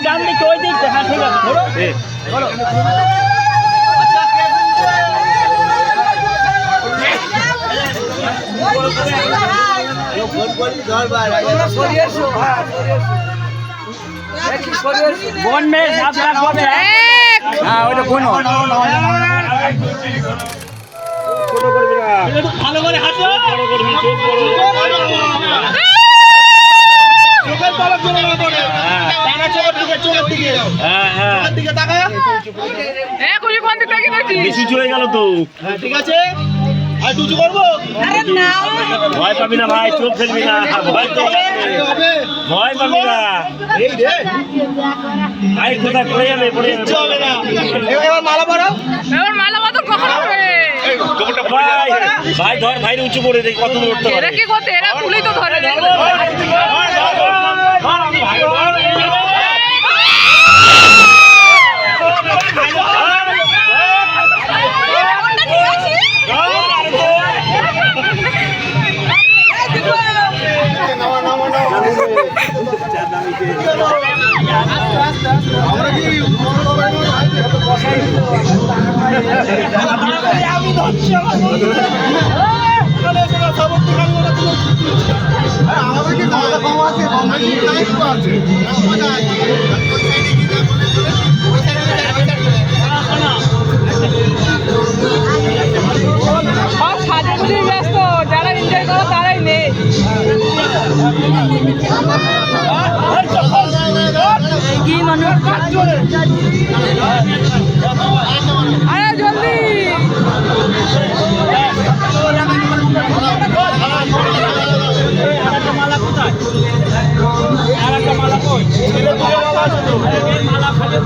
ডান দিকে ওই দিক হ্যাঁ ঠিক আছে ধরো বন মে সাত লাখ হবে হ্যাঁ ওইটা কোন ভালো করে হাঁটো বড় করবি চোখ বড় চোখের তলা চলে না পড়ে হ্যাঁ টানা চোখের দিকে হ্যাঁ হ্যাঁ চোখের দিকে তাকা হ্যাঁ কোন দিক থেকে দেখি বেশি চলে গেল তো হ্যাঁ ঠিক আছে আর দুজু করব আরে না ভয় পাবি না ভাই চোখ ফেলবি না ভয় তো ভয় পাবি না এই রে ভাই কোথা পড়ে যাবে চলে না এবার মালা পরাও এবার মালা মত কখন হবে ভাই ভাই ধর ভাই উঁচু করে দেখ কত দূর উঠতে পারে এরা কি করতে এরা পুলি তো ধরে দেয় আমরা কি আমি ধরছি আমাদের কি দাদা কম আছে সব সাজে গুলি ব্যস্ত যারা এনজয় করো তারাই নেই কি মনে আরে জলদি মালা কোথায় আর একটা মালা কই মালা খালি